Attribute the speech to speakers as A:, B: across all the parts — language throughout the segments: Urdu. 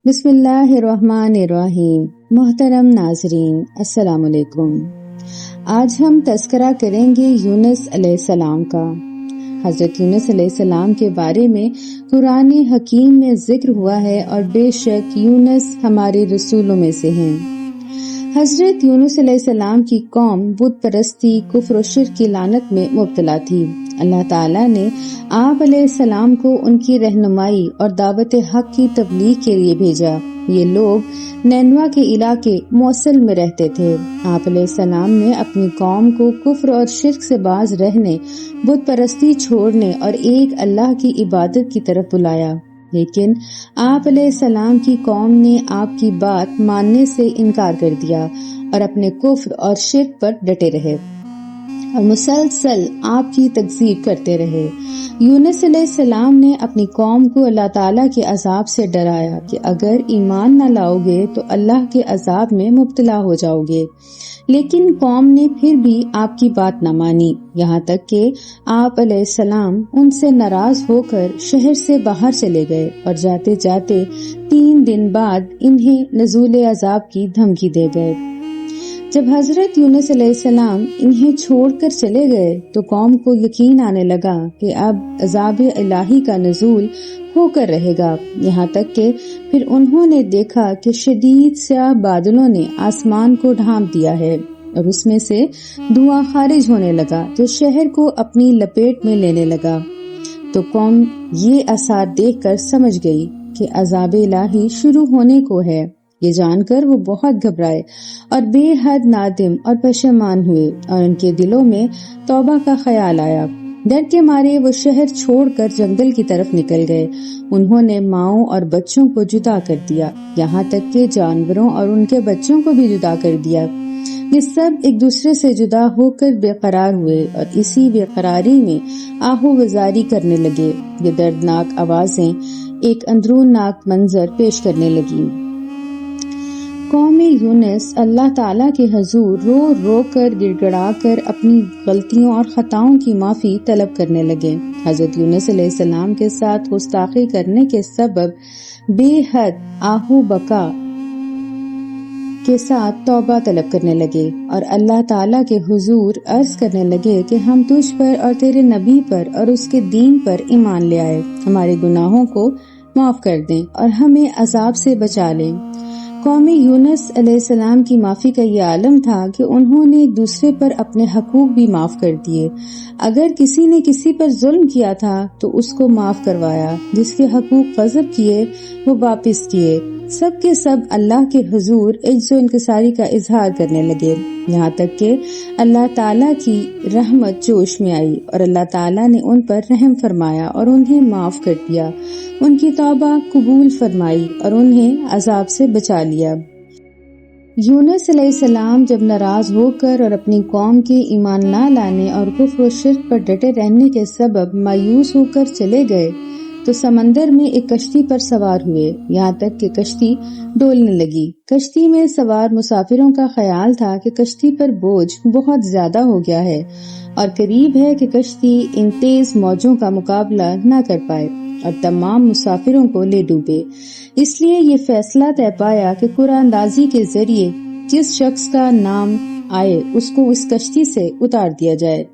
A: بسم اللہ الرحمن الرحیم۔ محترم ناظرین، السلام علیکم۔ آج ہم تذکرہ کریں گے یونس علیہ السلام کا۔ حضرت یونس علیہ السلام کے بارے میں قرآن حکیم میں ذکر ہوا ہے اور بے شک یونس ہمارے رسولوں میں سے ہیں۔ حضرت یونس علیہ السلام کی قوم بت پرستی، کفر و شرک کی لعنت میں مبتلا تھی۔ اللہ تعالیٰ نے آپ علیہ السلام کو ان کی رہنمائی اور دعوت حق کی تبلیغ کے لیے بھیجا۔ یہ لوگ نینوا کے علاقے موصل میں رہتے تھے۔ آپ علیہ السلام نے اپنی قوم کو کفر اور شرک سے باز رہنے، بت پرستی چھوڑنے اور ایک اللہ کی عبادت کی طرف بلایا، لیکن آپ علیہ السلام کی قوم نے آپ کی بات ماننے سے انکار کر دیا اور اپنے کفر اور شرک پر ڈٹے رہے اور مسلسل آپ کی تکذیب کرتے رہے۔ یونس علیہ السلام نے اپنی قوم کو اللہ تعالیٰ کے عذاب سے ڈرایا کہ اگر ایمان نہ لاؤ گے تو اللہ کے عذاب میں مبتلا ہو جاؤ گے، لیکن قوم نے پھر بھی آپ کی بات نہ مانی، یہاں تک کہ آپ علیہ السلام ان سے ناراض ہو کر شہر سے باہر چلے گئے اور جاتے جاتے 3 دن بعد انہیں نزول عذاب کی دھمکی دے گئے۔ جب حضرت یونس علیہ السلام انہیں چھوڑ کر چلے گئے تو قوم کو یقین آنے لگا کہ اب عذاب الہی کا نزول ہو کر رہے گا، یہاں تک کہ پھر انہوں نے دیکھا کہ شدید سیاہ بادلوں نے آسمان کو ڈھانپ دیا ہے اور اس میں سے دھواں خارج ہونے لگا جو شہر کو اپنی لپیٹ میں لینے لگا۔ تو قوم یہ آثار دیکھ کر سمجھ گئی کہ عذاب الہی شروع ہونے کو ہے۔ یہ جان کر وہ بہت گھبرائے اور بے حد نادم اور پشیمان ہوئے اور ان کے دلوں میں توبہ کا خیال آیا۔ ڈر کے مارے وہ شہر چھوڑ کر جنگل کی طرف نکل گئے۔ انہوں نے ماؤں اور بچوں کو جدا کر دیا، یہاں تک کہ جانوروں اور ان کے بچوں کو بھی جدا کر دیا۔ یہ سب ایک دوسرے سے جدا ہو کر بے قرار ہوئے اور اسی بے قراری میں آہو وزاری کرنے لگے۔ یہ دردناک آوازیں ایک اندروناک منظر پیش کرنے لگی۔ قوم یونس اللہ تعالیٰ کے حضور رو رو کر گڑ گڑا کر اپنی غلطیوں اور خطاؤں کی معافی طلب کرنے لگے۔ حضرت یونس علیہ السلام کے ساتھ گستاخی کرنے کے سبب بے حد آہو بکا کے ساتھ توبہ طلب کرنے لگے اور اللہ تعالیٰ کے حضور عرض کرنے لگے کہ ہم تجھ پر اور تیرے نبی پر اور اس کے دین پر ایمان لے آئے، ہمارے گناہوں کو معاف کر دیں اور ہمیں عذاب سے بچا لیں۔ قوم یونس علیہ السلام کی معافی کا یہ عالم تھا کہ انہوں نے ایک دوسرے پر اپنے حقوق بھی معاف کر دیے۔ اگر کسی نے کسی پر ظلم کیا تھا تو اس کو معاف کروایا، جس کے حقوق غصب کیے وہ واپس کیے۔ سب کے سب اللہ کے حضور عجز و انکساری کا اظہار کرنے لگے، یہاں تک کہ اللہ تعالیٰ کی رحمت جوش میں آئی اور اللہ تعالیٰ نے ان پر رحم فرمایا اور انہیں معاف کر دیا، ان کی توبہ قبول فرمائی اور انہیں عذاب سے بچا لیا۔ یونس علیہ السلام جب ناراض ہو کر اور اپنی قوم کے ایمان نہ لانے اور کفر و شرک پر ڈٹے رہنے کے سبب مایوس ہو کر چلے گئے تو سمندر میں ایک کشتی پر سوار ہوئے، یہاں تک کہ کشتی ڈولنے لگی۔ کشتی میں سوار مسافروں کا خیال تھا کہ کشتی پر بوجھ بہت زیادہ ہو گیا ہے اور قریب ہے کہ کشتی ان تیز موجوں کا مقابلہ نہ کر پائے اور تمام مسافروں کو لے ڈوبے۔ اس لیے یہ فیصلہ طے پایا کہ قرعہ اندازی کے ذریعے جس شخص کا نام آئے اس کو اس کشتی سے اتار دیا جائے۔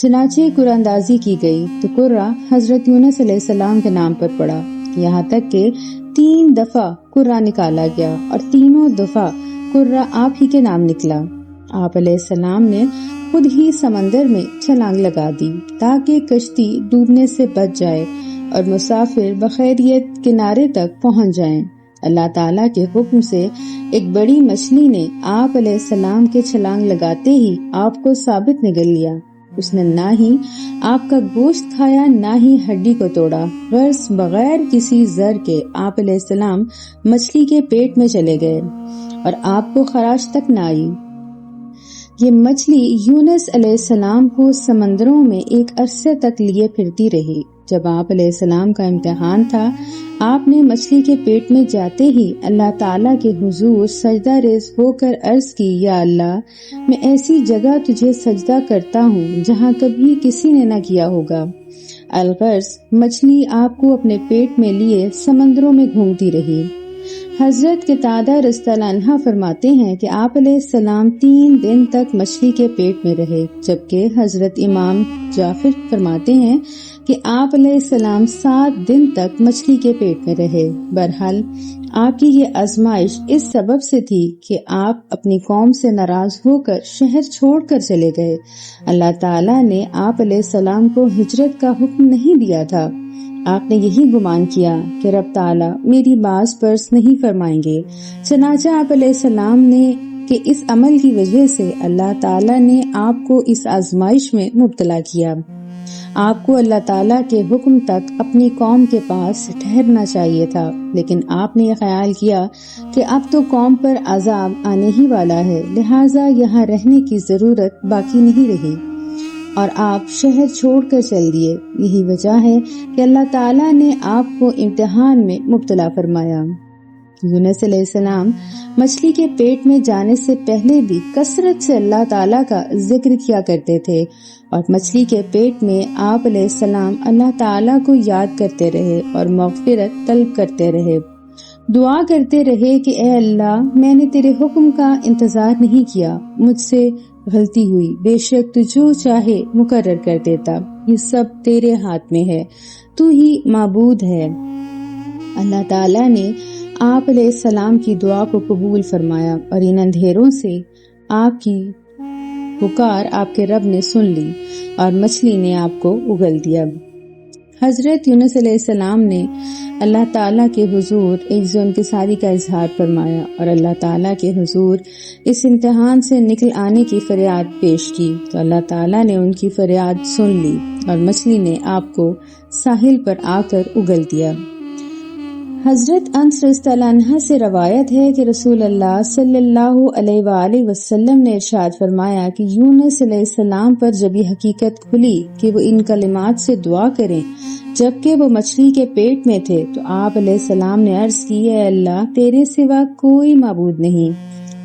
A: چنانچہ قرعہ اندازی کی گئی تو قرعہ حضرت یونس علیہ السلام کے نام پر پڑا، یہاں تک کہ 3 دفعہ قرعہ نکالا گیا اور تینوں دفعہ قرعہ آپ ہی کے نام نکلا۔ آپ علیہ السلام نے خود ہی سمندر میں چھلانگ لگا دی تاکہ کشتی ڈوبنے سے بچ جائے اور مسافر بخیریت کنارے تک پہنچ جائیں۔ اللہ تعالیٰ کے حکم سے ایک بڑی مچھلی نے آپ علیہ السلام کے چھلانگ لگاتے ہی آپ کو ثابت نگل لیا۔ اس نے نہ ہی آپ کا گوشت کھایا نہ ہی ہڈی کو توڑا، غرض بغیر کسی زر کے آپ علیہ السلام مچھلی کے پیٹ میں چلے گئے اور آپ کو خراش تک نہ آئی۔ یہ مچھلی یونس علیہ السلام کو سمندروں میں ایک عرصے تک لیے پھرتی رہی۔ جب آپ علیہ السلام کا امتحان تھا، آپ نے مچھلی کے پیٹ میں جاتے ہی اللہ تعالیٰ کے حضور سجدہ ریز ہو کر عرض کی، یا اللہ، میں ایسی جگہ تجھے سجدہ کرتا ہوں جہاں کبھی کسی نے نہ کیا ہوگا۔ الغرض مچھلی آپ کو اپنے پیٹ میں لیے سمندروں میں گھومتی رہی۔ حضرت قتادہ رضی اللہ عنہ فرماتے ہیں کہ آپ علیہ السلام 3 دن تک مچھلی کے پیٹ میں رہے، جبکہ حضرت امام جعفر فرماتے ہیں کہ آپ علیہ السلام 7 دن تک مچھلی کے پیٹ میں رہے۔ بہرحال آپ کی یہ آزمائش اس سبب سے تھی کہ آپ اپنی قوم سے ناراض ہو کر شہر چھوڑ کر چلے گئے۔ اللہ تعالیٰ نے آپ علیہ السلام کو ہجرت کا حکم نہیں دیا تھا۔ آپ نے یہی گمان کیا کہ رب تعالیٰ میری باز پرس نہیں فرمائیں گے، چنانچہ آپ علیہ السلام نے کہ اس عمل کی وجہ سے اللہ تعالیٰ نے آپ کو اس آزمائش میں مبتلا کیا۔ آپ کو اللہ تعالیٰ کے حکم تک اپنی قوم کے پاس ٹھہرنا چاہیے تھا، لیکن آپ نے یہ خیال کیا کہ اب تو قوم پر عذاب آنے ہی والا ہے، لہٰذا یہاں رہنے کی ضرورت باقی نہیں رہی اور آپ شہر چھوڑ کر چل دیے۔ یہی وجہ ہے کہ اللہ تعالیٰ نے آپ کو امتحان میں مبتلا فرمایا۔ یونس علیہ السلام مچھلی کے پیٹ میں جانے سے پہلے بھی کثرت سے اللہ تعالیٰ کا ذکر کیا کرتے تھے، اور مچھلی کے پیٹ میں آپ علیہ السلام اللہ تعالیٰ کو یاد کرتے رہے اور مغفرت طلب کرتے رہے، دعا کرتے رہے کہ اے اللہ، میں نے تیرے حکم کا انتظار نہیں کیا، مجھ سے غلطی ہوئی، بے شک تو جو چاہے مقرر کر دیتا، یہ سب تیرے ہاتھ میں ہے، تو ہی معبود ہے۔ اللہ تعالیٰ نے آپ علیہ السلام کی دعا کو قبول فرمایا اور ان اندھیروں سے آپ کی پکار آپ کے رب نے سن لی اور مچھلی نے آپ کو اگل دیا۔ حضرت یونس علیہ السلام نے اللہ تعالیٰ کے حضور عجز و انکساری کا اظہار فرمایا اور اللہ تعالیٰ کے حضور اس امتحان سے نکل آنے کی فریاد پیش کی، تو اللہ تعالیٰ نے ان کی فریاد سن لی اور مچھلی نے آپ کو ساحل پر آ کر اگل دیا۔ حضرت انس رضی اللہ عنہ سے روایت ہے کہ رسول اللہ صلی اللہ علیہ وآلہ وسلم نے ارشاد فرمایا کہ یونس علیہ السلام پر جب یہ حقیقت کھلی کہ وہ ان کلمات سے دعا کریں جبکہ وہ مچھلی کے پیٹ میں تھے، تو آپ علیہ السلام نے عرض کی، اے اللہ، تیرے سوا کوئی معبود نہیں،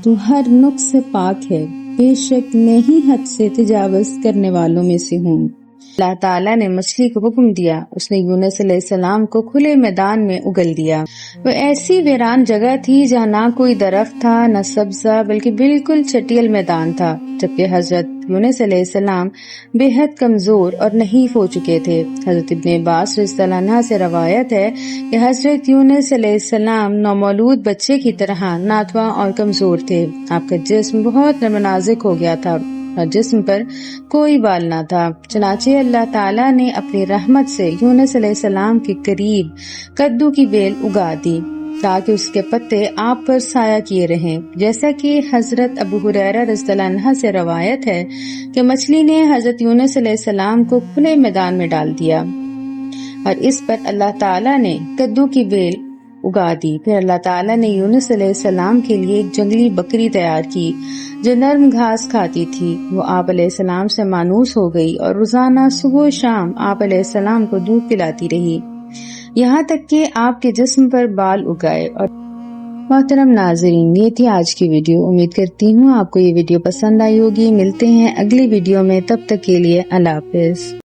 A: تو ہر نقص سے پاک ہے، بے شک میں ہی حد سے تجاوز کرنے والوں میں سے ہوں۔ اللہ تعالیٰ نے مچھلی کو حکم دیا، اس نے یونس علیہ السلام کو کھلے میدان میں اگل دیا۔ وہ ایسی ویران جگہ تھی جہاں نہ کوئی درخت تھا نہ سبزہ، بلکہ بالکل چٹیل میدان تھا، جبکہ حضرت یونس علیہ السلام بے حد کمزور اور نحیف ہو چکے تھے۔ حضرت ابن عباس رضی اللہ عنہ سے روایت ہے کہ حضرت یونس علیہ السلام نومولود بچے کی طرح ناتواں اور کمزور تھے۔ آپ کا جسم بہت نرم نازک ہو گیا تھا اور جسم پر کوئی بال نہ تھا، چنانچہ اللہ تعالیٰ نے اپنی رحمت سے یونس علیہ السلام کے قریب کدو کی بیل اگا دی تاکہ اس کے پتے آپ پر سایہ کیے رہیں، جیسا کہ حضرت ابو ہریرہ رضی اللہ عنہ سے روایت ہے کہ مچھلی نے حضرت یونس علیہ السلام کو کھلے میدان میں ڈال دیا اور اس پر اللہ تعالیٰ نے کدو کی بیل اگا دی۔ پھر اللہ تعالیٰ نے یونس علیہ السلام کے لیے ایک جنگلی بکری تیار کی جو نرم گھاس کھاتی تھی، وہ آپ علیہ السلام سے مانوس ہو گئی اور روزانہ صبح و شام آپ علیہ السلام کو دودھ پلاتی رہی، یہاں تک کہ آپ کے جسم پر بال اگائے۔ اور محترم ناظرین، یہ تھی آج کی ویڈیو، امید کرتی ہوں آپ کو یہ ویڈیو پسند آئی ہوگی۔ ملتے ہیں اگلی ویڈیو میں، تب تک کے لیے اللہ حافظ۔